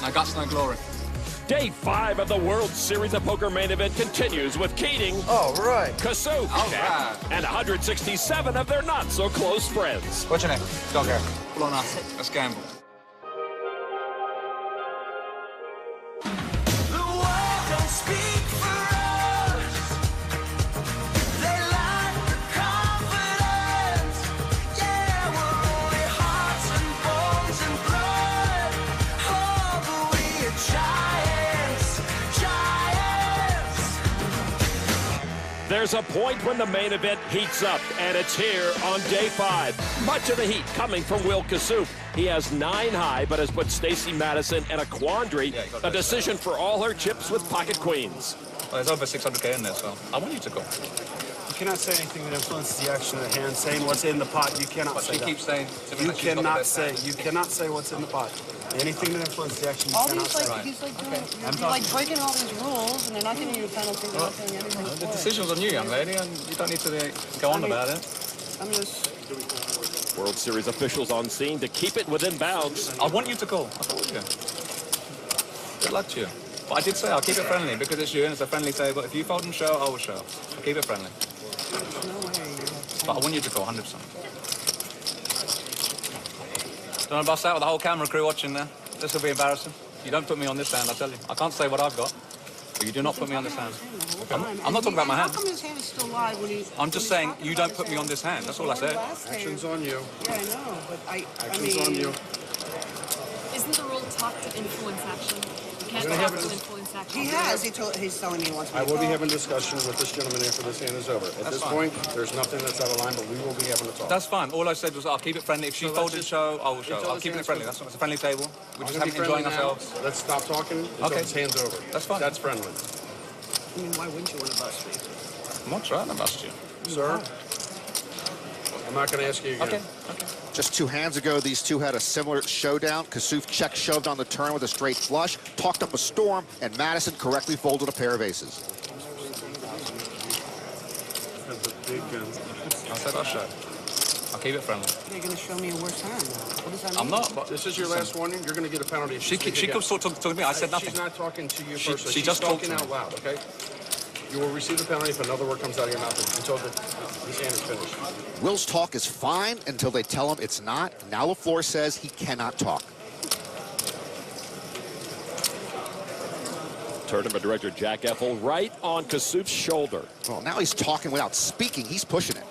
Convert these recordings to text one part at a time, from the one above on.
No guts, no glory. Day 5 of the World Series of Poker main event continues with Keating, Kassouf, and 167 of their not-so-close friends. What's your name? Go, Gary. Pull on us. Let's gamble. There's a point when the main event heats up, and it's here on day 5. Much of the heat coming from Will Kassouf. He has 9 high, but has put Stacey Madison in a quandary, a decision for all her chips with pocket queens. Well, there's over 600K in there, so I want you to go. You cannot say anything that influences the action of the hand. Saying what's in the pot, you cannot But say she that. keeps saying to me You that she's got the cannot best say. hand. You cannot say what's in the pot. Anything that influences the action, you All cannot these, say. like, he's like doing, you're like breaking all these rules, and they're not giving you a penalty. They're not doing anything. The for it. decision's on you, young lady, and you don't need to go on about it. I'm just. World Series officials on scene to keep it within bounds. I want you to call. I told you. Good luck to you. But I did say I'll keep it friendly because it's you and it's a friendly table. If you fold and show, I will show. I'll keep it friendly. There's no way you have But I want you to call 100%. Don't want to bust out with the whole camera crew watching there. This will be embarrassing. You don't put me on this hand, I tell you. I can't say what I've got, but you do not put me on this hand. I'm not talking about my hand. How come his hand is still live when he's... I'm just saying you don't put me on this hand. That's all I said. Action's on you. Yeah, I know, but I Action's mean... on you. Isn't the rule talk to influence action? You can't gonna talk have to a- influence action. He has. He's telling me he wants me I to will be call. having discussion with this gentleman after this hand is over. At That's this fine. point, there's nothing that's out of line, but we will be having a talk. That's fine. All I said was I'll keep it friendly. If she So folds let's and show, I will until show. I'll this keep it hand's friendly. over. That's it's a friendly table. We're I'm just gonna be having enjoying friendly now. ourselves. Let's stop talking until Okay. this hand's over. That's fine. That's friendly. I mean, why wouldn't you want to bust me? I'm not trying to bust you. Sir, I'm not going to ask you again. Okay. Just 2 hands ago, these two had a similar showdown. Kassouf check-shoved on the turn with a straight flush, talked up a storm, and Madison correctly folded a pair of aces. That's a big gun. I said I'll show. I'll keep it friendly. You're going to show me a worse hand. What does that mean? I'm not, but This is your last warning. You're going to get a penalty. If you speak she again. comes talk to me. I said nothing. She's not talking to you She- personally. she She's just talked talking to out me. loud, okay? You will receive a penalty if another word comes out of your mouth until this hand is finished. Will's talk is fine until they tell him it's not. Now LaFleur says he cannot talk. Tournament director Jack Effel right on Kassouf's shoulder. Well, now he's talking without speaking. He's pushing it.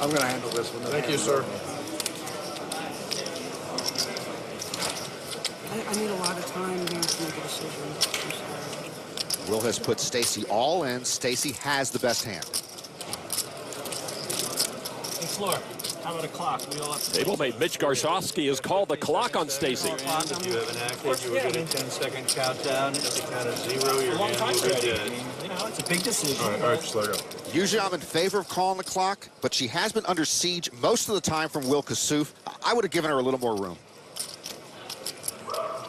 I'm going to handle this one. Thank you, sir. I need a lot of time here to make a decision. I'm sorry. Will has put Stacey all in. Stacey has the best hand. Hey, Floor, how about a clock? We all have to... Tablemate Mitch Garshovsky has called the clock on Stacey. If you have enacted, you will get a 10-second countdown. At the count of 0, your hand will be dead. You know, it's a big decision. All right, slow down. Usually I'm in favor of calling the clock, but she has been under siege most of the time from Will Kassouf. I would have given her a little more room.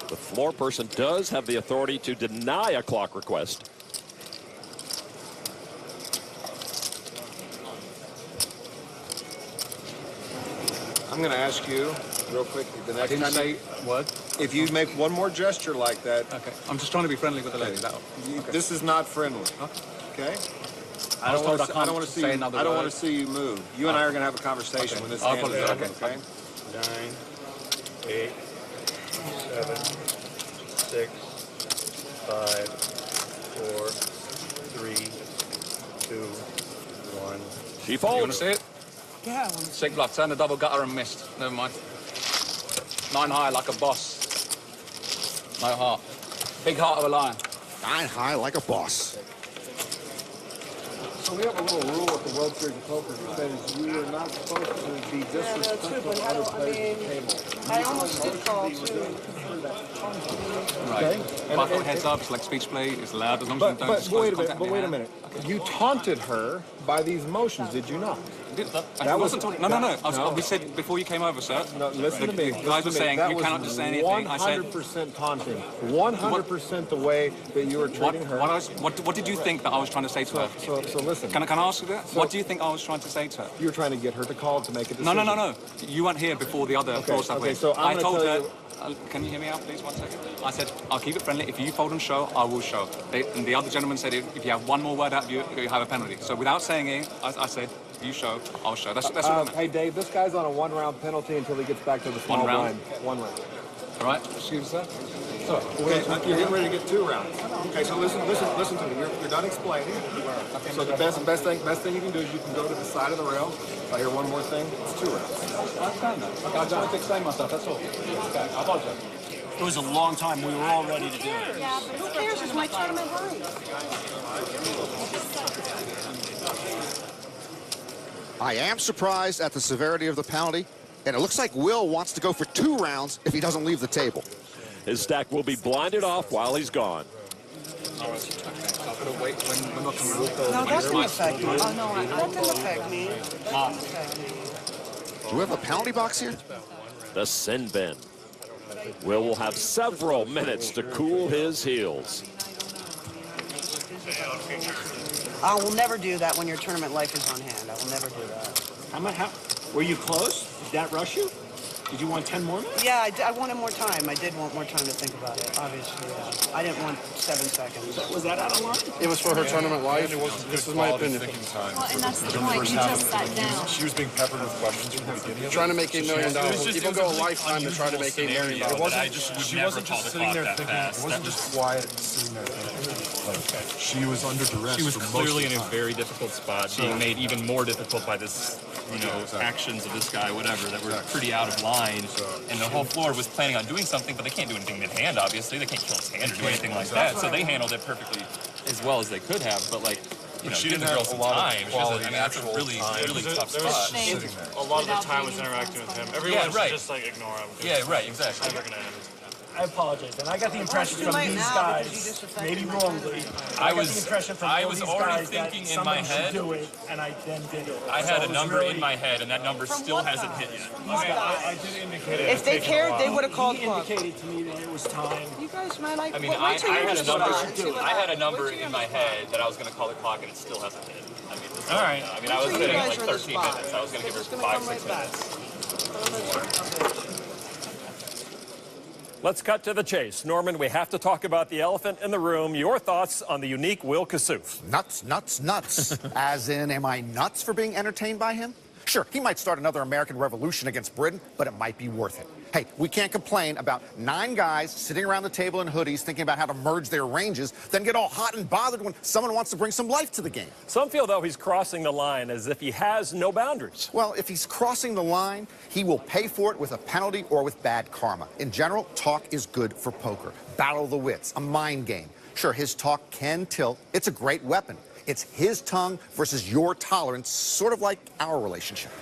The floor person does have the authority to deny a clock request. I'm going to ask you real quick, the I next didn't time, say what. if you make one more gesture like that, Okay. I'm just trying to be friendly with the lady. this is not friendly. Okay? I was told I can't want to see say you, another I don't word. want to see you move. You and I are going to have a conversation Okay. when this I'll hand is over, apologize. okay? 9, 8, 7, 6, 5, 4, 3, 2, 1. She You want to folds. see it? Yeah, I want to see. Sig bluff, turn the double gutter and missed. Never mind. 9 high like a boss. No heart. Big heart of a lion. 9 high like a boss. So we have a little rule at the World Series of Poker that says you are not supposed to be Yeah, that's true, disrespectful but to how other do, players at the I table. mean, I almost did call, too. Right. If I put heads up, it's like speech play. It's loud as long as you don't disclose contact with your hand. You taunted her by these motions, did you not? I wasn't talking. No. We said before you came over, sir. No, listen to me. The guys were saying you cannot just say anything. I said 100% taunting. 100% the way that you were treating her. what did you think that I was trying to say to her? So listen. Can I ask you that? What do you think I was trying to say to her? You were trying to get her to call to make a decision. No. You weren't here before the other floor staff went. So I I'm told tell her. you. Can you hear me out, please, 1 second? I said, I'll keep it friendly. If you fold and show, I will show. And the other gentleman said, if you have one more word out of you, you have a penalty. So without saying it, I said, you show, I'll show. That's what I meant. Hey, Dave, this guy's on a 1-round penalty until he gets back to the small One round? blind. 1 round. All right? Excuse me, sir. So, okay, you're getting ready to get 2 rounds. Okay, so listen to me. You're done explaining. So the best thing you can do is you can go to the side of the rail. If I hear one more thing, it's 2 rounds. I understand that. Okay, I just want to explain myself, that's all. Okay, I apologize. It was a long time. We were all ready to do it. Yeah, but who cares? It's my tournament right. I am surprised at the severity of the penalty, and it looks like Will wants to go for 2 rounds if he doesn't leave the table. His stack will be blinded off while he's gone. No, No, that didn't affect me. Oh, no, that didn't affect me. That didn't affect me. Do we have a penalty box here? The sin bin. Will have several minutes to cool his heels. I will never do that when your tournament life is on hand. I will never do that. Were you close? Did that rush you? Did you want 10 more minutes? Yeah, I wanted more time. I did want more time to think about it, obviously. Yeah. I didn't want 7 seconds. Was that out of line? It was for her tournament life. This is my opinion. Well, and that's the point. You just sat down. She was being peppered with questions from the beginning. Trying to make $8 million. People go a lifetime to try to make $8 million. It wasn't. She wasn't just sitting there thinking. It wasn't just quiet sitting there thinking. Like, she was under duress. She was clearly in a very difficult spot, being made even more difficult by this, actions of this guy, whatever, that were pretty out of line. And the whole floor was planning on doing something, but they can't do anything mid-hand, obviously. They can't kill his hand or do anything like that. So they handled it perfectly as well as they could have. But, she give didn't the girl have some a lot of time. quality That's a really tough spot. A lot of the time was interacting with him. Everyone should just ignore him. Yeah, right, exactly. Never gonna end. I apologize. And I got the impression too from late these now because you guys, just affected maybe my wrongly, I got was- the impression from I all was these already guys that thinking in my somebody should head. do it, and I then did it. I So had it a was number really- in my head, and that number still hasn't hit yet. I did indicate it. If they cared, they would have called He Clark. indicated to me that it was time. You guys, man, I mean, wait I till you're had a just number. fine. See what I had a happens. number Wait till in you're my just head that I was going to call the clock, and it still hasn't hit. I mean, All right. I mean, I was Wait till you sitting at guys like are in the 13 spot. minutes. I was going to give her It's gonna 5, come 6 right back. minutes. Let's cut to the chase. Norman, we have to talk about the elephant in the room. Your thoughts on the unique Will Kassouf. Nuts, nuts, nuts. As in, am I nuts for being entertained by him? Sure, he might start another American Revolution against Britain, but it might be worth it. Hey, we can't complain about 9 guys sitting around the table in hoodies thinking about how to merge their ranges, then get all hot and bothered when someone wants to bring some life to the game. Some feel, though, he's crossing the line as if he has no boundaries. Well, if he's crossing the line, he will pay for it with a penalty or with bad karma. In general, talk is good for poker. Battle of the wits, a mind game. Sure, his talk can tilt. It's a great weapon. It's his tongue versus your tolerance, sort of like our relationship.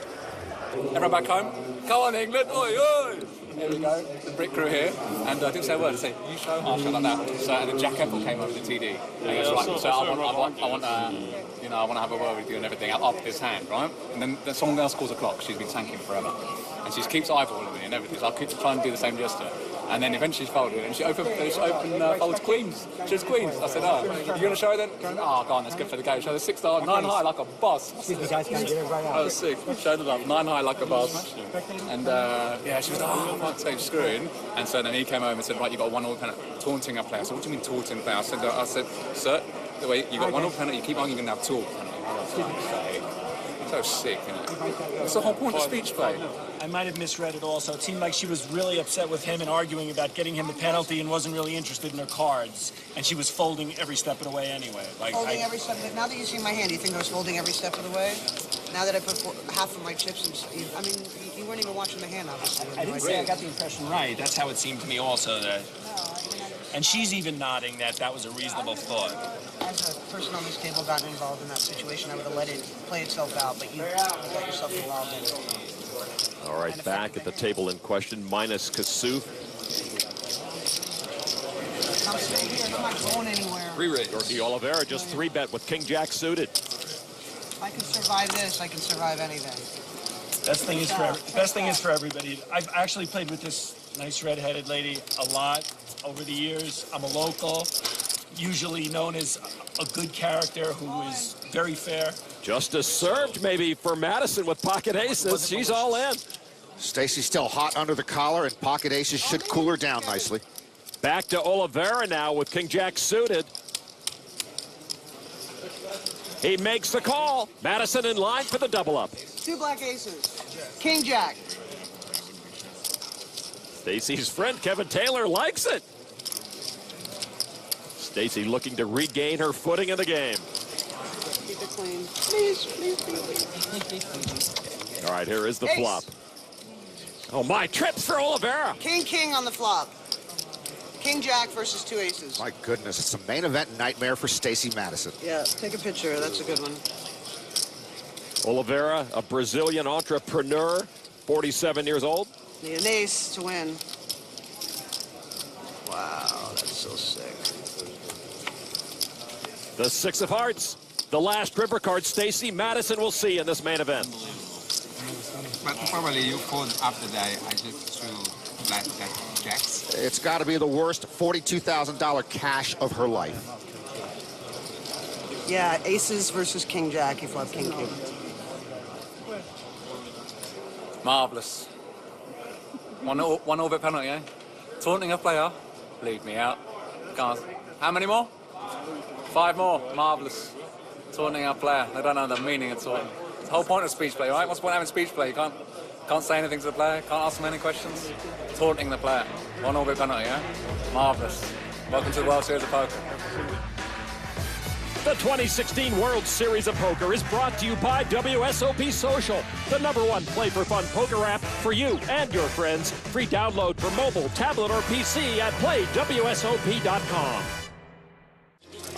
Everyone back home? Come on, England! Oi, oi! Here we go, the Brit crew here, and I didn't say a word. I said, you show, I'll show like that. So, and then Jack Apple came over to TD, and he goes, right, so I want to have a word with you and everything up his hand, right? And then someone else calls a clock. She's been tanking forever, and she keeps eyeballing me and everything. So I keep trying to do the same gesture. And then eventually she folded, and she opened folds queens. She was queens. I said, oh, you going to show her then? Oh, go on, that's good for the game. Show the 6 star, 9 high like a boss. Excuse me, guys, can I get it right out? I was sick. Showed it up, 9 high like a boss. And yeah, she was like, oh, fuck's sake, screwing. And so then he came over and said, right, you got 1 all penalty. Taunting a player. So what do you mean taunting a player? I said, sir, the way you got 1 all penalty, you keep arguing now 2 all penalty. So sick, isn't it? That's the whole point of speech play. I might have misread it also. It seemed like she was really upset with him and arguing about getting him the penalty and wasn't really interested in her cards. And she was folding every step of the way anyway. Holding every step of it. Now that you see my hand, do you think I was holding every step of the way? Now that I put half of my chips in, I mean, you weren't even watching the hand, obviously. I didn't say I got the impression right. That's how it seemed to me also. And she's even nodding that that was a reasonable thought. As a person on this table gotten involved in that situation, I would have let it play itself out, but you got yourself involved in it. All right, back at the table in question, minus Kassouf. I'm staying here. I'm not going anywhere. Jorge Oliveira just 3-bet with King Jack suited. I I can survive this. I can survive anything. Best thing is for everybody. I've actually played with this nice red-headed lady a lot over the years. I'm a local, usually known as a good character who is very fair. Justice served maybe for Madison with pocket aces. She's all in. Stacey's still hot under the collar, and pocket aces should cool her down nicely. Back to Oliveira now with King Jack suited. He makes the call. Madison in line for the double up. 2 black aces. King Jack. Stacey's friend Kevin Taylor likes it. Stacey looking to regain her footing in the game. Keep it clean. Please, please, please. All right, here is the flop. Oh my, trips for Oliveira. King on the flop. King Jack versus 2 aces. My goodness, it's a main event nightmare for Stacey Madison. Yeah, take a picture. That's a good one. Oliveira, a Brazilian entrepreneur, 47 years old. Need an ace to win. Wow, that's so sick. The 6 of hearts. The last river card Stacey Madison will see in this main event. But probably you called after that. I just threw black jacks. It's got to be the worst $42,000 cash of her life. Yeah, aces versus King Jack. You flop King. Marvellous. One all bit penalty, eh? Taunting a player. Leave me out. Can't. How many more? 5 more. Marvellous. Taunting our player. They don't know the meaning of taunting. It's the whole point of speech play, right? What's the point of having speech play? You can't say anything to the player. Can't ask them any questions. Taunting the player. 1 all bit penalty, eh? Marvellous. Welcome to the World Series of Poker. The 2016 World Series of Poker is brought to you by WSOP Social, the #1 play-for-fun poker app for you and your friends. Free download for mobile, tablet, or PC at playwsop.com.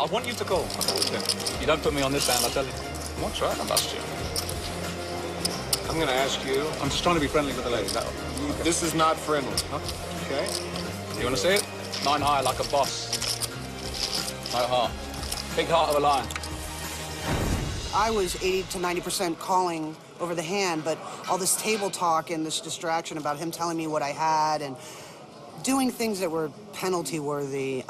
I want you to call. You don't put me on this hand, I tell you. I'm not trying to bust you. I'm going to ask you. I'm just trying to be friendly with the lady. This is not friendly. Okay? You want to see it? 9 high like a boss. No heart. Big heart of a lion. I was 80 to 90% calling over the hand, but all this table talk and this distraction about him telling me what I had and doing things that were penalty worthy,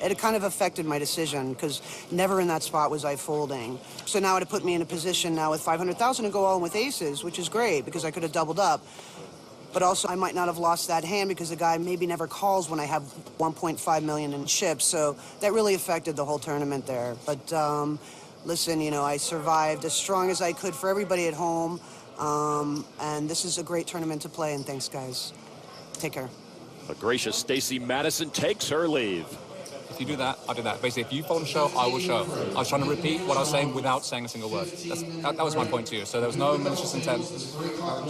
it kind of affected my decision because never in that spot was I folding. So now it put me in a position now with 500,000 to go all in with aces, which is great because I could have doubled up. But also I might not have lost that hand because the guy maybe never calls when I have 1.5 million in chips. So that really affected the whole tournament there. But listen, you know, I survived as strong as I could for everybody at home. And this is a great tournament to play, and thanks, guys. Take care. The gracious Stacey Madison takes her leave. If you do that, I do that. Basically, if you fold and show, I will show. I was trying to repeat what I was saying without saying a single word. That was my point to you. So there was no malicious intent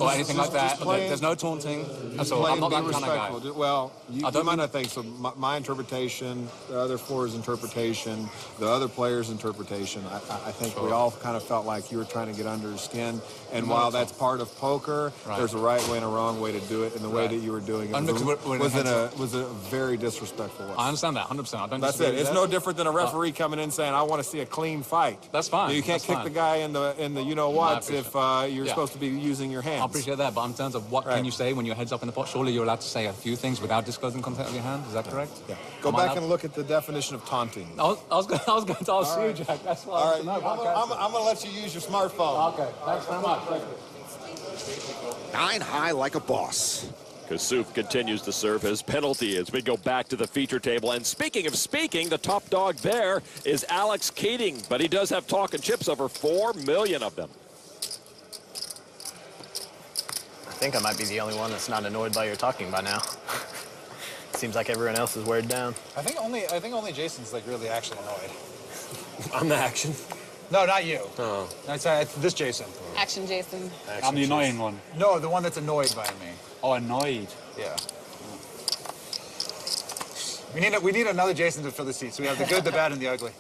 or anything like that. There's no taunting. That's all. I'm not that kind of guy. Well, you might not think so. My interpretation, the other four's interpretation, the other player's interpretation, I think we all kind of felt like you were trying to get under his skin. And while that's part of poker, there's a right way and a wrong way to do it. And the way that you were doing it was a very disrespectful way. I understand that, 100%. That's it. It's no different than a referee coming in saying, "I want to see a clean fight." That's fine. You can't kick the guy in the you know what if you're supposed to be using your hands. I appreciate that, but in terms of what can you say when your head's up in the pot, surely you're allowed to say a few things without disclosing content of your hand. Is that correct? Yeah. Go back and look at the definition of taunting. I was going to ask you, Jack. That's why. All right. I'm going to let you use your smartphone. Okay. Thanks very much. Thank you. 9 high like a boss. Kassouf continues to serve his penalty as we go back to the feature table. And speaking of speaking, the top dog there is Alex Keating, but he does have talking chips, over 4 million of them. I think I might be the only one that's not annoyed by your talking by now. Seems like everyone else is weighed down. I think only Jason's like really actually annoyed. I'm the action. No, not you. Oh. It's this Jason. Action Jason. I'm the annoying one. No, the one that's annoyed by me. Oh, annoyed. Yeah. We need another Jason to fill the seat. So we have the good, the bad, and the ugly.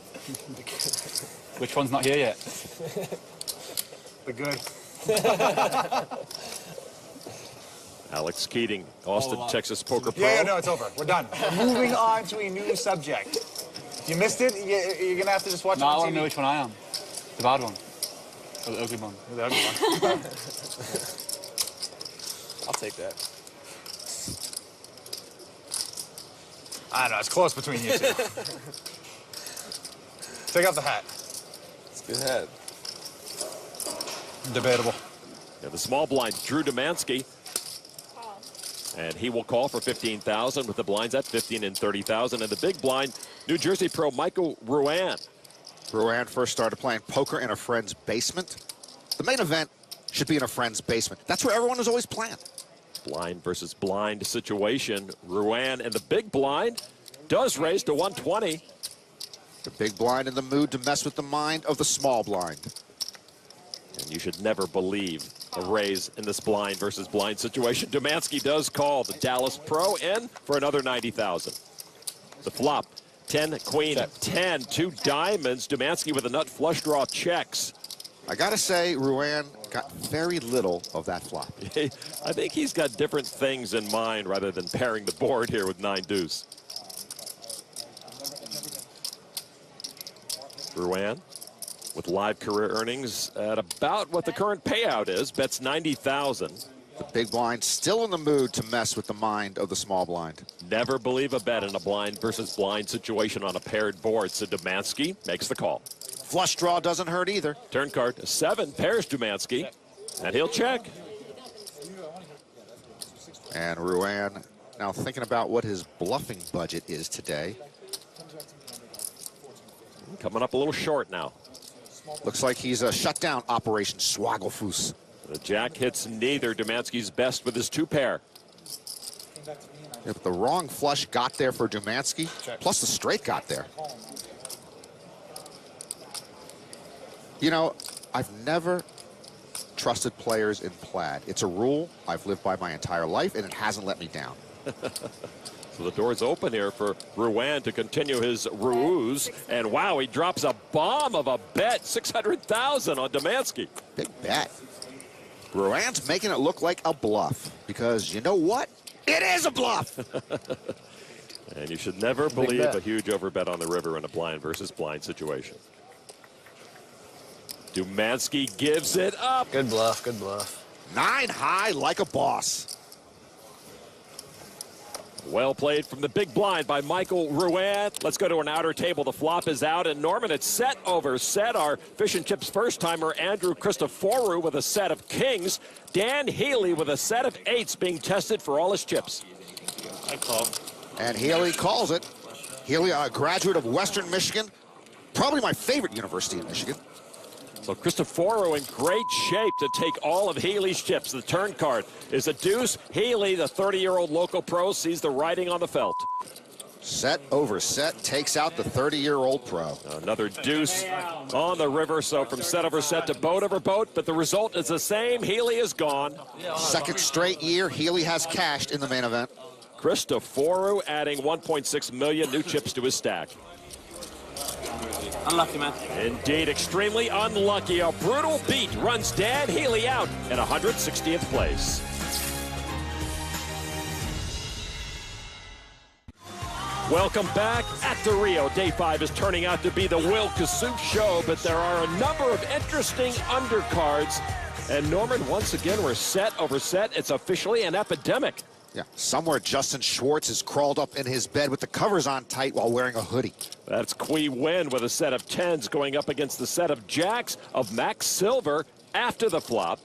Which one's not here yet? The good. Alex Keating, Austin, Texas Poker Pro. Yeah, no, it's over. We're done. We're moving on to a new subject. You missed it? You're going to have to just watch it on TV. I want to know which one I am. The bad one. Oh, the ugly one. The ugly one. I'll take that. I don't know. It's close between you two. Take out the hat. It's a good hat. Debatable. Yeah, the small blind, Drew Domanski. And he will call for 15,000 with the blinds at 15 and 30,000. And the big blind, New Jersey pro Michael Ruane. Ruane first started playing poker in a friend's basement. The main event should be in a friend's basement. That's where everyone is always playing. Blind versus blind situation. Ruane and the big blind does raise to 120. The big blind in the mood to mess with the mind of the small blind. And you should never believe a raise in this blind versus blind situation. Domanski does call the Dallas pro in for another 90,000. The flop, 10, queen, 10, 2 diamonds. Domanski with a nut flush draw checks. I gotta say, Ruane got very little of that flop. I think he's got different things in mind rather than pairing the board here with 9 deuce. Ruane with live career earnings at about what the current payout is, bets 90,000. The big blind still in the mood to mess with the mind of the small blind. Never believe a bet in a blind versus blind situation on a paired board, so Domanski makes the call. Flush draw doesn't hurt either. Turn card, 7 pairs Domanski, and he'll check. And Ruane now thinking about what his bluffing budget is today. Coming up a little short now. Looks like he's shut down Operation Swaggelfuss. The jack hits neither. Domanski's best with his 2 pair. Yeah, but the wrong flush got there for Domanski, plus the straight got there. You know, I've never trusted players in plaid. It's a rule I've lived by my entire life, and it hasn't let me down. So the door's open here for Ruane to continue his ruse. And wow, he drops a bomb of a bet, 600,000 on Domanski. Big bet. Ruane's making it look like a bluff, because you know what? It is a bluff! And you should never believe a huge overbet on the river in a blind versus blind situation. Domanski gives it up. Good bluff, good bluff. 9 high like a boss. Well played from the big blind by Michael Ruane. Let's go to an outer table. The flop is out, and Norman, it's set over set. Our Fish and Chips first-timer Andrew Christoforou with a set of kings. Dan Healy with a set of 8s being tested for all his chips. I call. And Healy calls it. Healy, a graduate of Western Michigan, probably my favorite university in Michigan. So Christoforou in great shape to take all of Healy's chips. The turn card is a deuce. Healy, the 30-year-old local pro, sees the writing on the felt. Set over set takes out the 30-year-old pro. Another deuce on the river, so from set over set to boat over boat, but the result is the same. Healy is gone. Second straight year, Healy has cashed in the main event. Christoforou adding 1.6 million new chips to his stack. Unlucky, man. Indeed, extremely unlucky. A brutal beat runs Dan Healy out in 160th place. Welcome back at the Rio. Day 5 is turning out to be the Will Kassouf show, but there are a number of interesting undercards. And Norman, once again, we're set over set. It's officially an epidemic. Yeah, somewhere Justin Schwartz is crawled up in his bed with the covers on tight while wearing a hoodie. That's Qui Nguyen with a set of 10s going up against the set of jacks of Max Silver after the flop.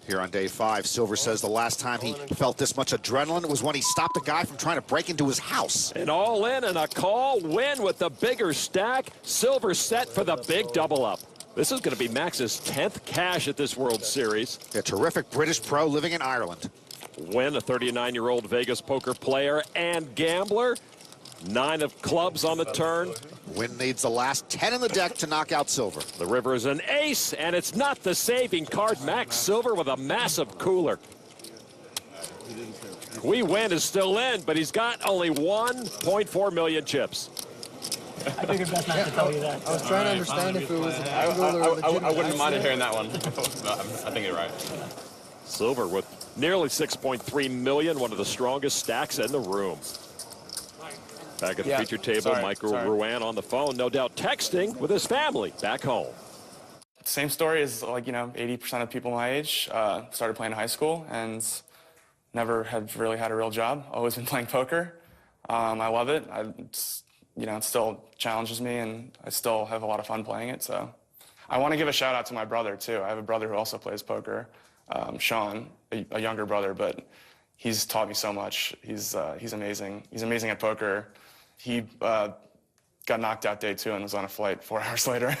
Here on day 5, Silver says the last time he felt this much adrenaline was when he stopped a guy from trying to break into his house. An all in and a call. Win with the bigger stack. Silver set for the big double up. This is going to be Max's 10th cash at this World Series. A terrific British pro living in Ireland. Win, a 39-year-old Vegas poker player and gambler. 9 of clubs on the turn. Win needs the last 10 in the deck to knock out Silver. The river is an ace, and it's not the saving card. Max Silver with a massive cooler. Qui Nguyen is still in, but he's got only 1.4 million chips. I figured best not to tell you that. I was trying to understand if it was an angle or I wouldn't mind hearing that one. But I think you're right. Silver with nearly 6.3 million, one of the strongest stacks in the room. Back at the feature table, Michael Ruane on the phone, no doubt texting with his family back home. Same story as, like, 80% of people my age. Started playing in high school and never had really had a real job. Always been playing poker. I love it. It still challenges me, and I still have a lot of fun playing it. So I want to give a shout out to my brother too. I have a brother who also plays poker, Sean, a younger brother, but he's taught me so much. He's amazing. He's amazing at poker. He got knocked out day 2 and was on a flight 4 hours later.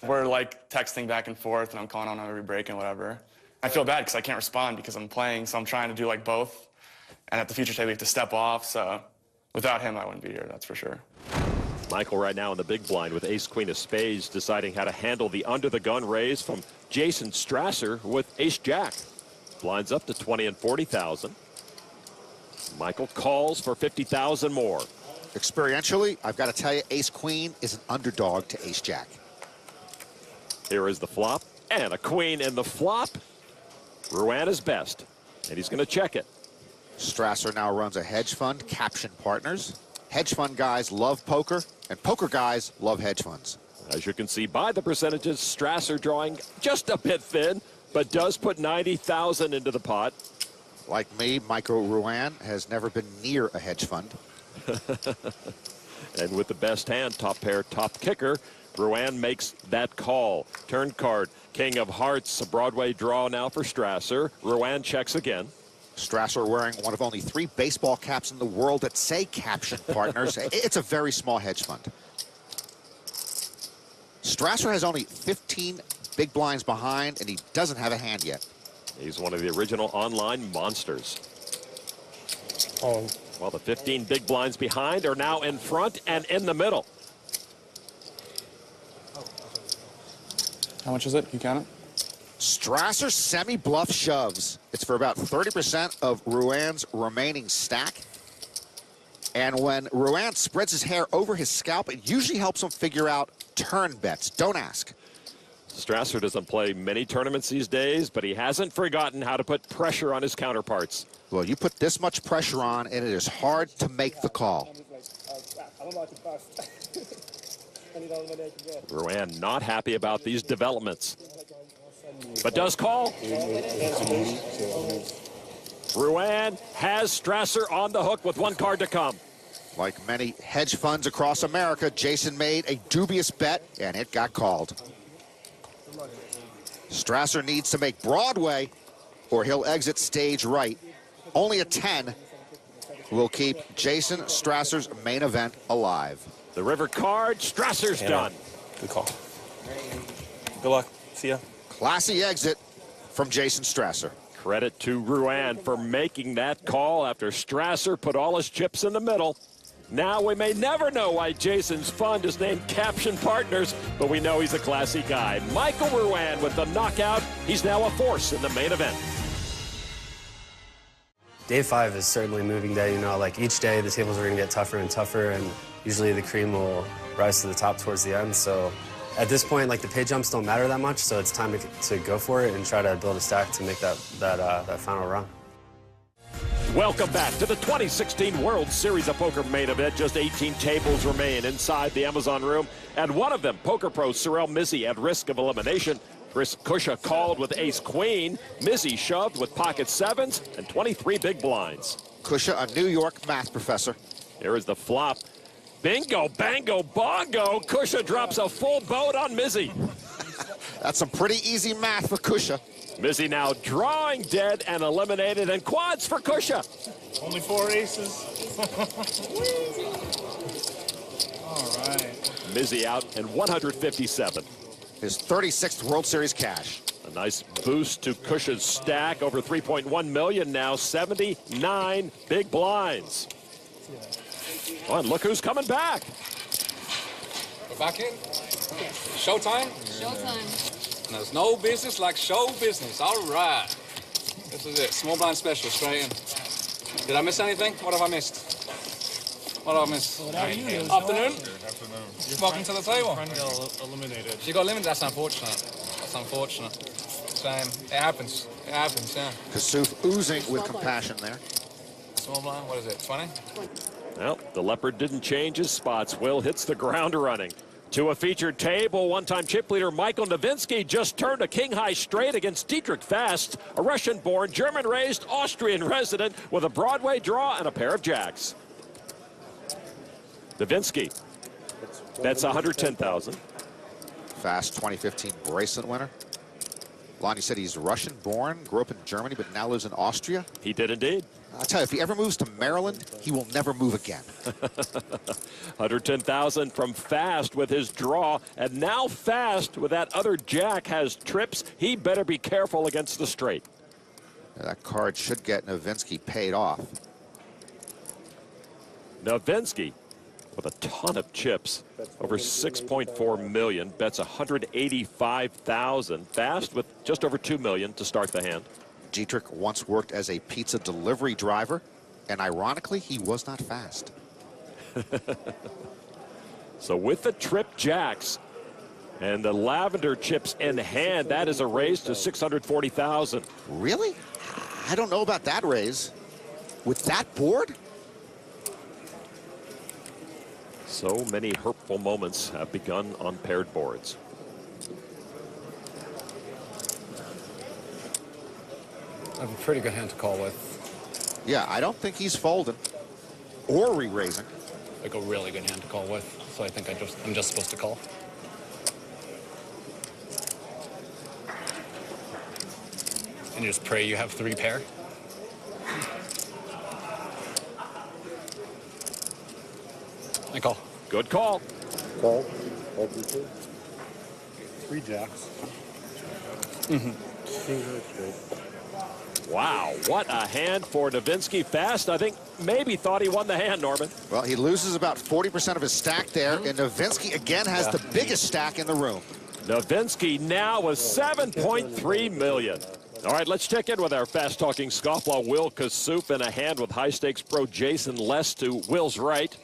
We're like texting back and forth, and I'm calling on him every break and whatever. I feel bad because I can't respond because I'm playing, so I'm trying to do like both. And at the future table, we have to step off, so without him, I wouldn't be here, that's for sure. Michael right now in the big blind with ace-queen of spades, deciding how to handle the under-the-gun raise from Jason Strasser with ace-jack. Blinds up to 20 and 40,000. Michael calls for 50,000 more. Experientially, I've got to tell you, ace-queen is an underdog to ace-jack. Here is the flop, and a queen in the flop. Ruan is best, and he's going to check it. Strasser now runs a hedge fund, Caption Partners. Hedge fund guys love poker, and poker guys love hedge funds. As you can see by the percentages, Strasser drawing just a bit thin, but does put 90,000 into the pot. Like me, Michael Ruan has never been near a hedge fund. And with the best hand, top pair, top kicker, Ruan makes that call. Turn card, King of Hearts, a Broadway draw now for Strasser. Ruan checks again. Strasser wearing one of only 3 baseball caps in the world that say Caption Partners. It's a very small hedge fund. Strasser has only 15 big blinds behind, and he doesn't have a hand yet. He's one of the original online monsters. Well, the 15 big blinds behind are now in front and in the middle. How much is it? Can you count it? Strasser semi-bluff shoves. It's for about 30% of Ruan's remaining stack. And when Ruan spreads his hair over his scalp, it usually helps him figure out turn bets. Don't ask. Strasser doesn't play many tournaments these days, but he hasn't forgotten how to put pressure on his counterparts. Well, you put this much pressure on, and it is hard to make the call. Ruan not happy about these developments, but does call. Ruan has Strasser on the hook with 1 card to come. Like many hedge funds across America, Jason made a dubious bet, and it got called. Strasser needs to make Broadway, or he'll exit stage right. Only a 10 will keep Jason Strasser's main event alive. The river card, Strasser's done. Good call. Good luck. See ya. Classy exit from Jason Strasser. Credit to Ruan for making that call after Strasser put all his chips in the middle. Now we may never know why Jason's fund is named Caption Partners, but we know he's a classy guy. Michael Ruan with the knockout. He's now a force in the main event. Day 5 is certainly a moving day. Like each day the tables are going to get tougher and tougher, and usually the cream will rise to the top towards the end. So at this point, like, the pay jumps don't matter that much, so it's time to go for it and try to build a stack to make that final run. Welcome back to the 2016 World Series of Poker main event. Just 18 tables remain inside the Amazon room, and one of them, poker pro Cyril Mizzi, at risk of elimination. Chris Kusha called with ace-queen. Mizzi shoved with pocket sevens and 23 big blinds. Kusha, a New York math professor. Here is the flop. Bingo, bango, bongo. Kusha drops a full boat on Mizzi. That's some pretty easy math for Kusha. Mizzi now drawing dead and eliminated, and quads for Kusha. Only 4 aces. All right. Mizzi out in 157. His 36th World Series cash. A nice boost to Kusha's stack, over 3.1 million now, 79 big blinds. Oh, and look who's coming back. We're back in. Showtime? Showtime. There's no business like show business. All right. This is it. Small blind special, straight in. Did I miss anything? What have I missed? What have I missed? Afternoon? Welcome to the table. Eliminated. You got eliminated? That's unfortunate. That's unfortunate. Shame. It happens. It happens, yeah. Kasuf oozing with compassion there. Small blind, what is it, 20? Well, the leopard didn't change his spots. Will hits the ground running. To a featured table, one-time chip leader Michael Novinsky just turned a king-high straight against Dietrich Fast, a Russian-born, German-raised, Austrian resident with a Broadway draw and a pair of jacks. Novinsky bets $110,000. Fast 2015 bracelet winner. Lonnie said he's Russian-born, grew up in Germany, but now lives in Austria. He did indeed. I'll tell you, if he ever moves to Maryland, he will never move again. $110,000 from Fast with his draw, and now Fast with that other jack has trips. He better be careful against the straight. That card should get Novinsky paid off. Novinsky with a ton of chips, over 6.4 million, bets 185,000. Fast with just over 2 million to start the hand. Dietrich once worked as a pizza delivery driver, and ironically, he was not fast. So with the trip jacks and the lavender chips in hand, that is a raise to 640,000. Really? I don't know about that raise. With that board? So many hurtful moments have begun on paired boards. I have a pretty good hand to call with. Yeah, I don't think he's folding or re-raising. Like a really good hand to call with, so I think I'm just supposed to call. And you just pray you have 3 pair. I call. Good call. Call. 3 jacks. Wow, what a hand for Novinsky. Fast, I think, maybe thought he won the hand, Norman. Well, he loses about 40% of his stack there, and Novinsky again has the biggest stack in the room. Novinsky now with 7.3 million. All right, let's check in with our fast-talking scofflaw Will Kassouf in a hand with high-stakes pro Jason Les to Will's right.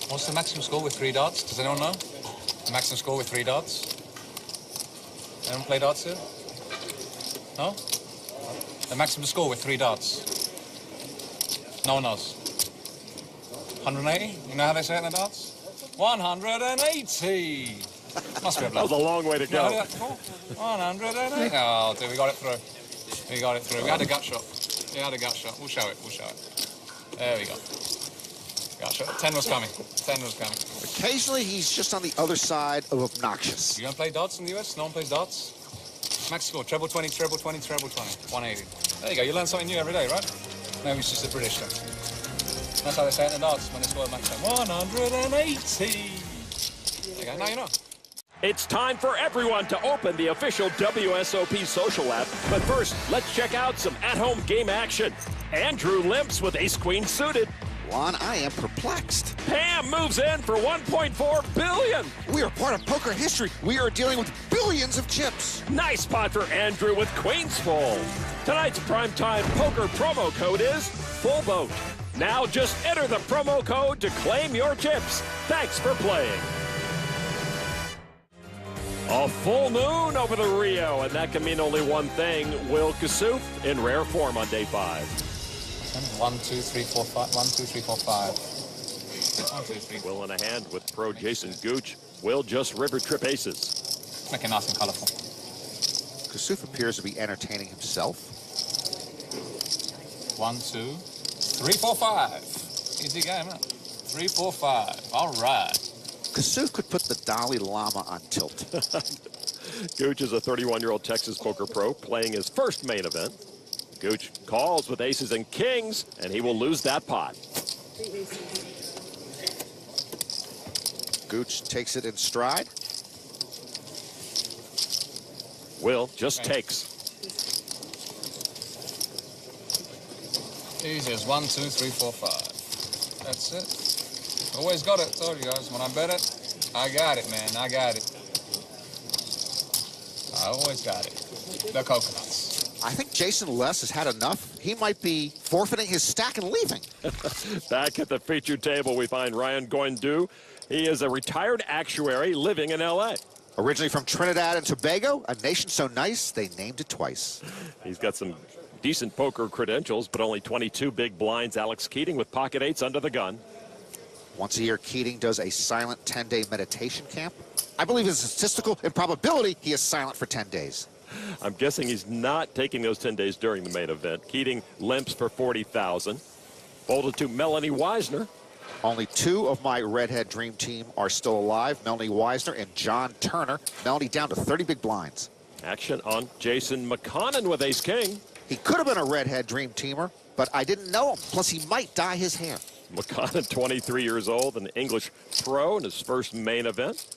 What's the maximum score with 3 darts? Does anyone know? The maximum score with 3 darts? Anyone play darts here? No? The maximum score with 3 darts. No one knows. 180? You know how they say it in the darts? 180! Must be a That bluff. was a long way to go. 180. Oh, dude, we got it through. We got it through. We had a gut shot. We had a gut shot. We'll show it. We'll show it. There we go. Gut shot. 10 was coming. 10 was coming. Occasionally, he's just on the other side of obnoxious. You don't play darts in the US? No one plays darts? Max score, treble 20, treble 20, treble 20, 180. There you go, you learn something new every day, right? Maybe it's just a British thing. That's how they say it in the darts when they score a max score. 180. There you go, now you know. It's time for everyone to open the official WSOP social app. But first, let's check out some at-home game action. Andrew limps with ace-queen suited. Juan, I am perplexed. Pam moves in for 1.4 billion. We are part of poker history. We are dealing with billions of chips. Nice spot for Andrew with queens full. Tonight's primetime poker promo code is Full Boat. Now just enter the promo code to claim your chips. Thanks for playing. A full moon over the Rio, and that can mean only one thing. Will Kassouf in rare form on day 5. 1, 2, 3, 4, 5. 1, 2, 3, 4, 5. 1, 2, 3. Will in a hand with pro Jason Gooch. Will just river trip aces. Make it nice and colorful. Kassouf appears to be entertaining himself. 1, 2, 3, 4, 5. Easy game, huh? 3, 4, 5. All right. Kassouf could put the Dalai Lama on tilt. Gooch is a 31-year-old Texas poker pro playing his first main event. Gooch calls with aces and kings, and he will lose that pot. Gooch takes it in stride. Will just takes. Easy as 1, 2, 3, 4, 5. That's it. Always got it. Told you guys, when I bet it, I got it, man. I got it. I always got it. The coconuts. I think Jason Les has had enough. He might be forfeiting his stack and leaving. Back at the featured table, we find Ryan Goindu. He is a retired actuary living in L.A. Originally from Trinidad and Tobago, a nation so nice they named it twice. He's got some decent poker credentials, but only 22 big blinds. Alex Keating with pocket eights under the gun. Once a year, Keating does a silent 10-day meditation camp. I believe it's a statistical improbability he is silent for 10 days. I'm guessing he's not taking those 10 days during the main event. Keating limps for 40,000. Folded to Melanie Weisner. Only 2 of my redhead dream team are still alive, Melanie Weisner and John Turner. Melanie down to 30 big blinds. Action on Jason McConnon with ace-king. He could have been a redhead dream teamer, but I didn't know him. Plus, he might dye his hair. McConnon, 23 years old, an English pro in his first main event.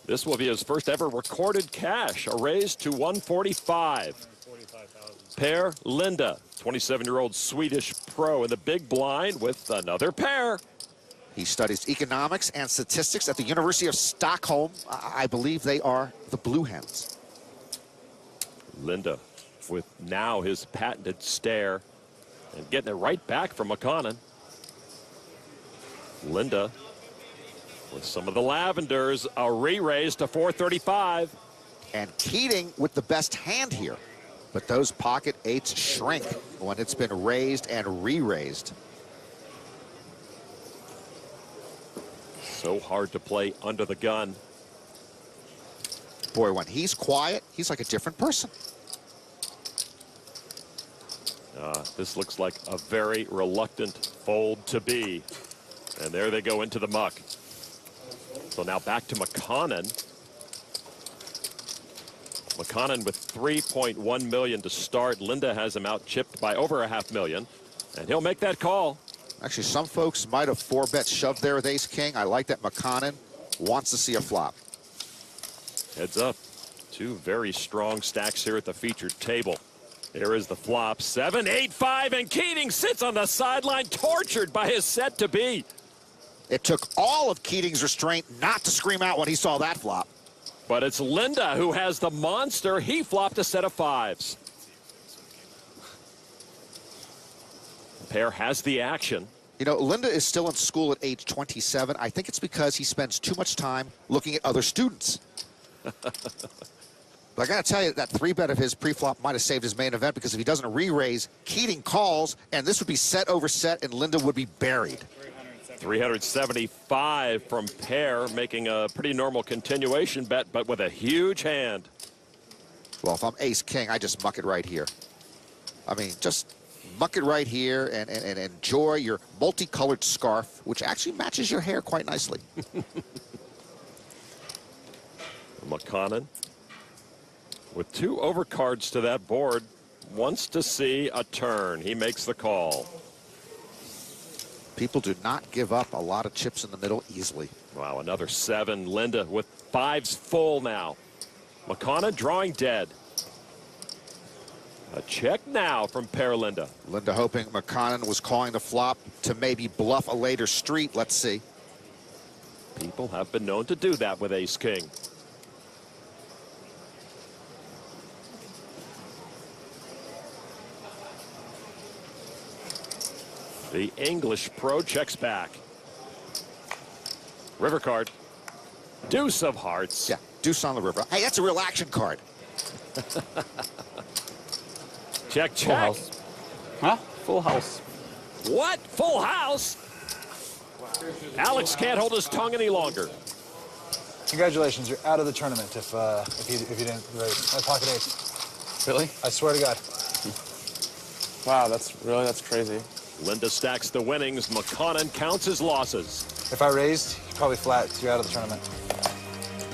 This will be his first ever recorded cash, a raise to 145. Pair Linda, 27-year-old Swedish pro in the big blind with another pair. He studies economics and statistics at the University of Stockholm. I believe they are the Blue Hens. Linda with now his patented stare and getting it right back from McConnon. Linda with some of the lavenders, a re-raise to 435. And Keating with the best hand here. But those pocket eights shrink when it's been raised and re-raised. So hard to play under the gun. Boy, when he's quiet, he's like a different person. This looks like a very reluctant fold to be. And there they go into the muck. So now back to McConnon. McConnon with $3.1 million to start. Linda has him out chipped by over $500,000. And he'll make that call. Actually, some folks might have 4-bet shoved there with ace-king. I like that McConnon wants to see a flop. Heads up. 2 very strong stacks here at the featured table. Here is the flop. 7, 8, 5, and Keating sits on the sideline, tortured by his set-to-be. It took all of Keating's restraint not to scream out when he saw that flop. But it's Linda who has the monster. He flopped a set of 5s. The pair has the action. You know, Linda is still in school at age 27. I think it's because he spends too much time looking at other students. But I got to tell you, that 3-bet of his pre-flop might have saved his main event, because if he doesn't re-raise, Keating calls, and this would be set over set, and Linda would be buried. 375 from pair, making a pretty normal continuation bet, but with a huge hand. Well, if I'm ace-king, I just muck it right here. I mean, just muck it right here and enjoy your multicolored scarf, which actually matches your hair quite nicely. McConnon, with 2 overcards to that board, wants to see a turn. He makes the call. People do not give up a lot of chips in the middle easily. Wow, another 7. Linda with 5s full now. McConnon drawing dead. A check now from pair Linda. Linda hoping McConnon was calling the flop to maybe bluff a later street. Let's see. People have been known to do that with ace-king. The English pro checks back. River card. Deuce of hearts. Yeah, deuce on the river. Hey, that's a real action card. Check, check. Full house. Huh? Full house. What? Full house? Alex can't hold his tongue any longer. Congratulations, you're out of the tournament if you didn't raise. Pocket ace. Really? I swear to God. Wow, that's crazy. Linda stacks the winnings. McConnon counts his losses. If I raised, you're probably flat. You're out of the tournament.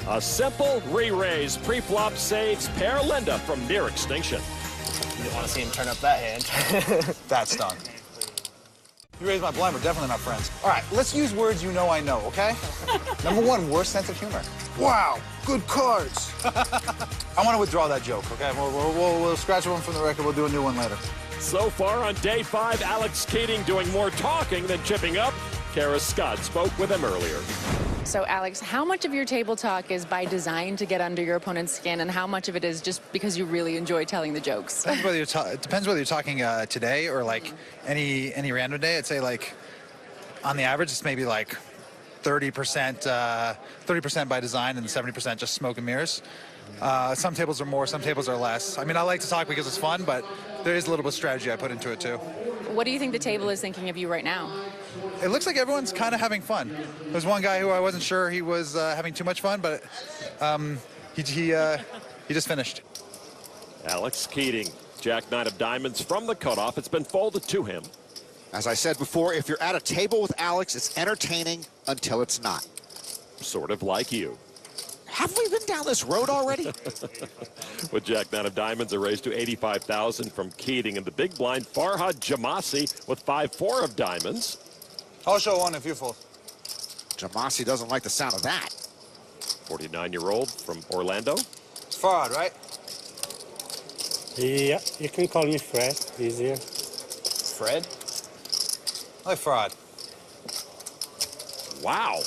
A simple re-raise. Pre-flop saves pair Linda from near extinction. You don't want to see him turn up that hand. That's done. You raised my blind, we're definitely not friends. All right, let's use words you know I know, okay? Number 1, worst sense of humor. Wow, good cards. I want to withdraw that joke, okay? We'll scratch one from the record. We'll do a new one later. So far on day 5, Alex Keating doing more talking than chipping up. Kara Scott spoke with him earlier. So, Alex, how much of your table talk is by design to get under your opponent's skin, and how much of it is just because you really enjoy telling the jokes? It depends whether you're talking today or like any random day. I'd say like on the average, it's maybe like 30% by design and 70% just smoke and mirrors. Some tables are more, some tables are less. I mean, I like to talk because it's fun, but there is a little bit of strategy I put into it too. What do you think the table is thinking of you right now? It looks like everyone's kind of having fun. There's one guy who I wasn't sure he was having too much fun, but he just finished. Alex Keating, Jack 9 of diamonds from the cutoff. It's been folded to him. As I said before, if you're at a table with Alex, it's entertaining until it's not. Sort of like you. Have we been down this road already? With Jack 9 of diamonds, a raise to 85,000 from Keating. And the big blind, Farhad Jamasi with 5-4 of diamonds. I'll show one if you fold. Jamasi doesn't like the sound of that. 49-year-old from Orlando. It's Farhad, right? Yeah, you can call me Fred. Easier. Fred? I like Farhad. Wow.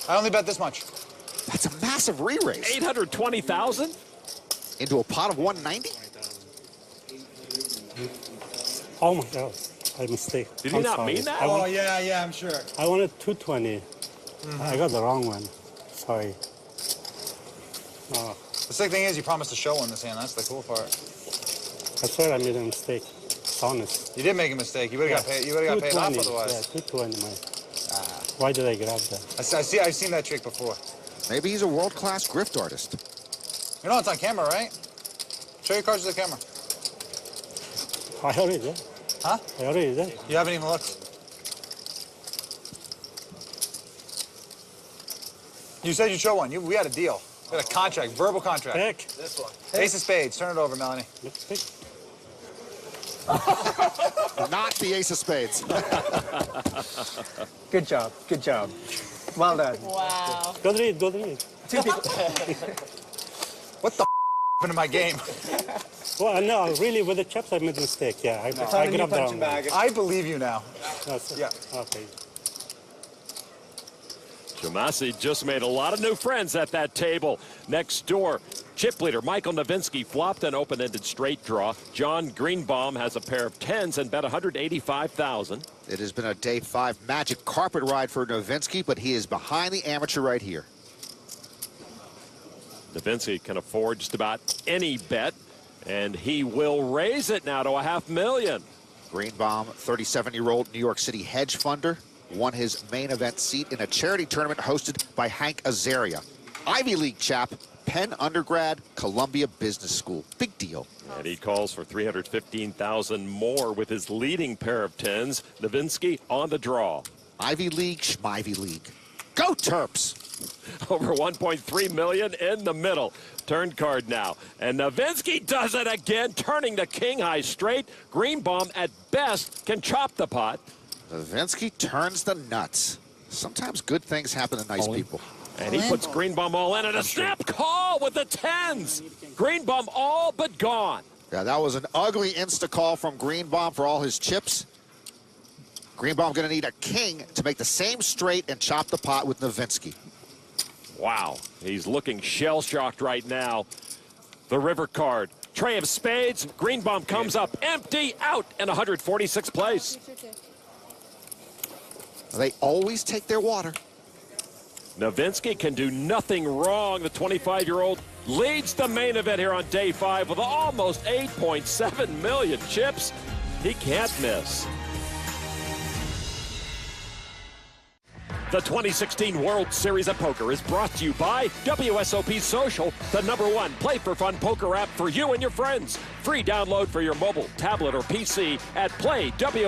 I only bet this much. That's a massive re-raise. 820,000? Into a pot of 190? Oh my God, I mistake. Did he not mean that? Oh, yeah, I'm sure. I wanted 220. I got the wrong one. Sorry. Oh, The sick thing is you promised to show one this hand. That's the cool part. I swear I made a mistake. It's honest. You did make a mistake. You would have got paid. You would have got paid off 220, otherwise. Yeah, 220, man. Why did I grab that? I've seen that trick before. Maybe he's a world-class grift artist. You know it's on camera, right? Show your cards to the camera. I already did. Huh? I already did. You haven't even looked. You said you'd show one. We had a deal. We had a contract, verbal contract. Heck. This one. Ace of spades. Turn it over, Melanie. Let's pick. Not the ace of spades. Good job. Good job. Well done. Wow. Good read, good read. What the happened to my game? Well, no, really, with the chips, I made a mistake. Yeah, I grabbed the wrong one. I believe you now. Yeah. Okay. Jamasi just made a lot of new friends at that table. Next door, chip leader Michael Novinsky flopped an open-ended straight draw. John Greenbaum has a pair of 10s and bet 185,000. It has been a day 5 magic carpet ride for Novinsky, but he is behind the amateur right here. Novinsky can afford just about any bet, and he will raise it now to $500,000. Greenbaum, 37-year-old New York City hedge funder, won his main event seat in a charity tournament hosted by Hank Azaria. Ivy League chap, Penn undergrad, Columbia Business School. Big deal. And he calls for $315,000 more with his leading pair of 10s. Novinsky on the draw. Ivy League, Schmivy League. Go Terps! Over $1.3 million in the middle. Turn card now. And Novinsky does it again, turning the king high straight. Greenbaum, at best, can chop the pot. Novinsky turns the nuts. Sometimes good things happen to nice people. And he puts Greenbaum all in, and a snap call with the 10s. Greenbaum all but gone. Yeah, that was an ugly insta-call from Greenbaum for all his chips. Greenbaum going to need a king to make the same straight and chop the pot with Novinsky. Wow, he's looking shell-shocked right now. The river card. Tray of spades. Greenbaum comes up empty, out in 146th place. They always take their water. Novinsky can do nothing wrong. The 25-year-old leads the main event here on day 5 with almost 8.7 million chips. He can't miss. The 2016 World Series of Poker is brought to you by WSOP Social, the #1 play-for-fun poker app for you and your friends. Free download for your mobile, tablet, or PC at playwsop.com.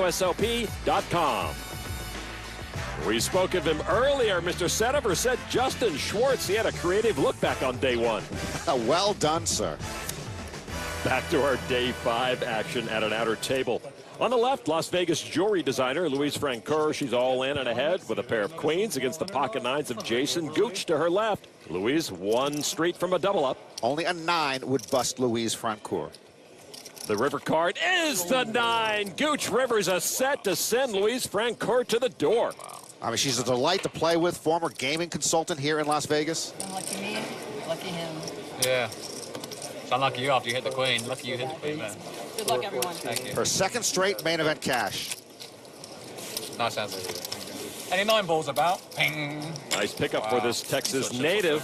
We spoke of him earlier. Mr. Senever said Justin Schwartz, he had a creative look back on day 1. Well done, sir. Back to our day 5 action at an outer table. On the left, Las Vegas jewelry designer Louise Francoeur. She's all in and ahead with a pair of queens against the pocket 9s of Jason Gooch to her left. Louise 1 street from a double up. Only a 9 would bust Louise Francoeur. The river card is the 9. Gooch Rivers a set to send Louise Francoeur to the door. I mean, she's a delight to play with, former gaming consultant here in Las Vegas. Lucky me, lucky him. Yeah. It's unlucky you after you hit the queen. Lucky you hit the queen, man. Good luck, everyone. Thank you. Her second straight main event cash. Nice answer. Any 9 balls about? Ping. Nice pickup for this Texas native.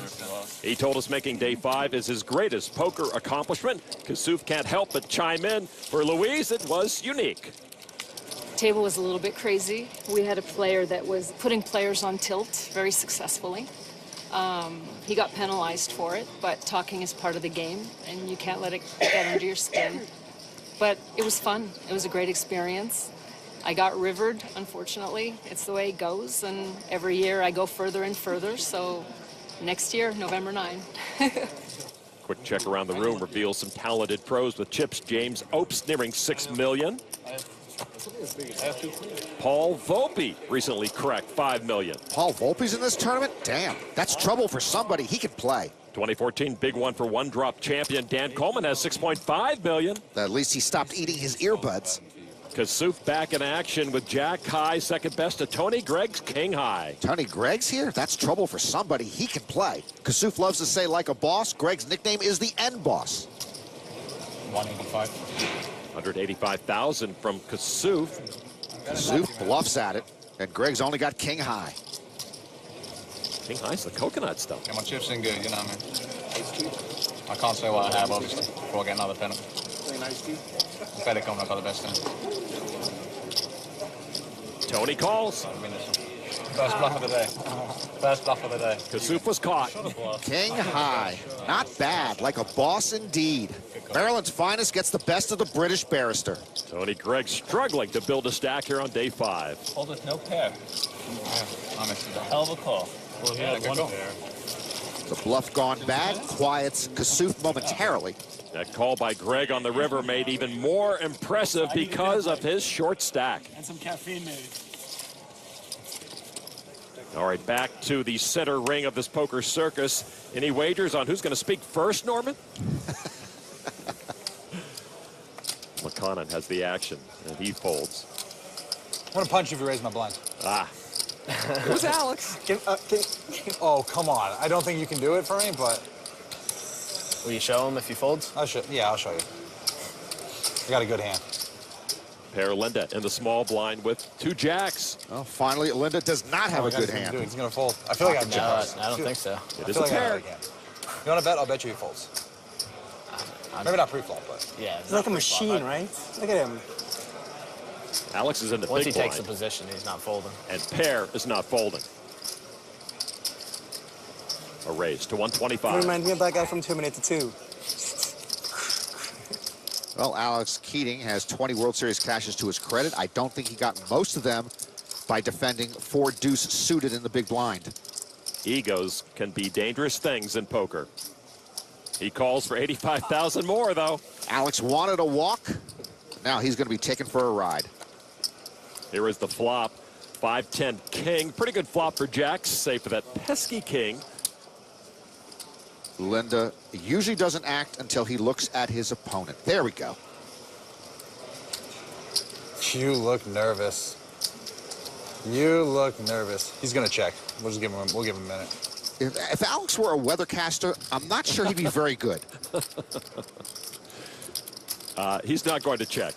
He told us making day 5 is his greatest poker accomplishment. Kassouf can't help but chime in. For Louise, it was unique. Table was a little bit crazy. We had a player that was putting players on tilt very successfully. He got penalized for it, but talking is part of the game, and you can't let it get under your skin. But it was fun. It was a great experience. I got rivered, unfortunately. It's the way it goes, and every year I go further and further, so next year, November 9. Quick check around the room reveals some talented pros with chips. James Opes nearing $6 million. Paul Volpe recently cracked $5 million. Paul Volpe's in this tournament? Damn, that's trouble for somebody. He can play. 2014 big one for one-drop champion Dan Coleman has $6.5 million. At least he stopped eating his earbuds. Kassouf back in action with Jack High, second best to Tony Gregg's King High. Tony Gregg's here? That's trouble for somebody. He can play. Kassouf loves to say like a boss. Gregg's nickname is the End Boss. 185. 185,000 from Kassouf. Kassouf bluffs at it, and Gregg's only got King High. King High's the coconut stuff. Yeah, my chips in good, you know what I mean? I can't say what I have, obviously, before I get another penalty. Better coming up for the best thing. Tony calls. First bluff of the day. First bluff of the day. Kassouf was caught. King High. Not bad, like a boss indeed. Maryland's finest gets the best of the British barrister. Tony Gregg struggling to build a stack here on day 5. Hold with no pair. Yeah, I missed it. Hell of a call. Well, he had one pair. The bluff gone bad quiets Kassouf momentarily. That call by Gregg on the river made even more impressive because of his short stack. And some caffeine maybe. All right, back to the center ring of this poker circus. Any wagers on who's going to speak first, Norman? McConnon has the action, and he folds. I'm going to punch you if you raise my blind. Ah. It was Alex. Oh, come on. I don't think you can do it for me, but... Will you show him if he folds? I'll show you. I got a good hand. Pair Linda in the small blind with 2 jacks. Oh, finally, Linda does not have a good hand. He's going to fold. I feel like I have I don't think so. It is a pair. You want to bet? I'll bet you he folds. Maybe not pre-flop, but... Yeah. It's like a machine, right? Look at him. Alex is in the Once big he takes blind. the position, he's not folding. And pair is not folding. A raise to 125. Remind me of that guy from Terminator 2. Well, Alex Keating has 20 World Series cashes to his credit. I don't think he got most of them by defending 4 deuce suited in the big blind. Egos can be dangerous things in poker. He calls for 85,000 more, though. Alex wanted a walk. Now he's going to be taken for a ride. Here is the flop. 5-10 king. Pretty good flop for jacks, save for that pesky king. Linda usually doesn't act until he looks at his opponent. There we go. You look nervous. You look nervous. He's going to check. We'll give him a minute. If Alex were a weathercaster, I'm not sure he'd be very good. He's not going to check.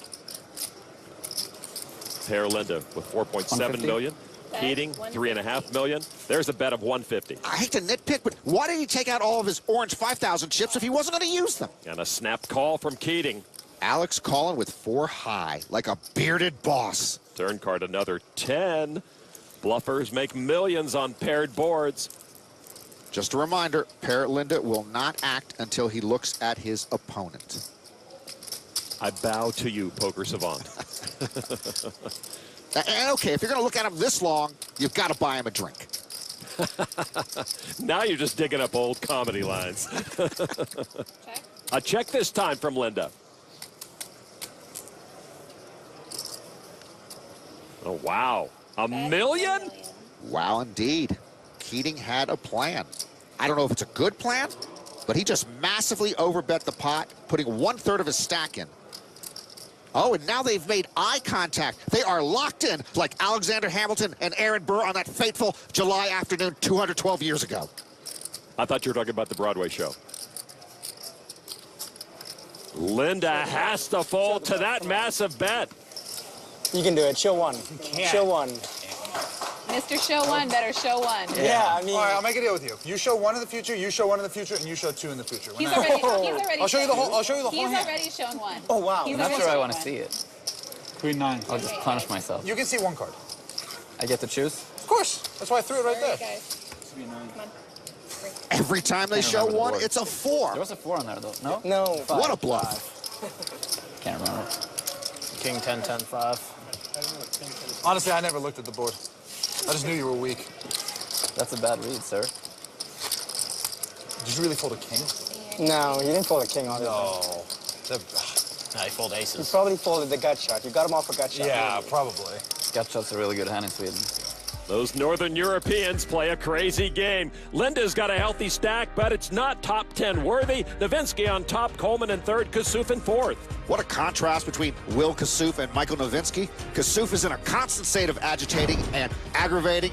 Pair Linda with 4.7 million. Keating, 3.5 million. There's a bet of 150. I hate to nitpick, but why did he take out all of his orange 5,000 chips if he wasn't going to use them? And a snap call from Keating. Alex calling with 4 high, like a bearded boss. Turn card another 10. Bluffers make millions on paired boards. Just a reminder, Pair Linda will not act until he looks at his opponent. I bow to you, poker savant. And okay, if you're going to look at him this long, you've got to buy him a drink. Now you're just digging up old comedy lines. A check this time from Linda. Oh, wow. A million? Wow, indeed. Keating had a plan. I don't know if it's a good plan, but he just massively overbet the pot, putting 1/3 of his stack in. Oh, and now they've made eye contact. They are locked in like Alexander Hamilton and Aaron Burr on that fateful July afternoon 212 years ago. I thought you were talking about the Broadway show. Linda has to fold to that massive bet. You can do it. Show one. Show one. Mr. Show One better show one. Yeah, I mean. All right, I'll make a deal with you. You show one in the future, you show one in the future, and you show two in the future. He's already I'll show you the whole. I'll show you the whole He's hand. already shown one. Oh wow. He's I'm not already sure I shown want to one. see it. Queen 9. I'll just punish myself. You can see one card. I get to choose? Of course. That's why I threw it right there. Every time they show one, it's a 4. There was a 4 on there, though. No? No. What a bluff. Can't remember. King 10, 10, 5. Honestly, I never looked at the board. I just knew you were weak. That's a bad read, sir. Did you really fold a king? No, you didn't fold a king on it. No. No, he folded aces. You probably folded the gut shot. You got him off a gut shot. Yeah, probably. Gut shot's a really good hand in Sweden. Those Northern Europeans play a crazy game. Linda's got a healthy stack, but it's not top 10 worthy. Nowitzki on top, Coleman in third, Kasuf in fourth. What a contrast between Will Kasuf and Michael Nowitzki. Kasuf is in a constant state of agitating and aggravating.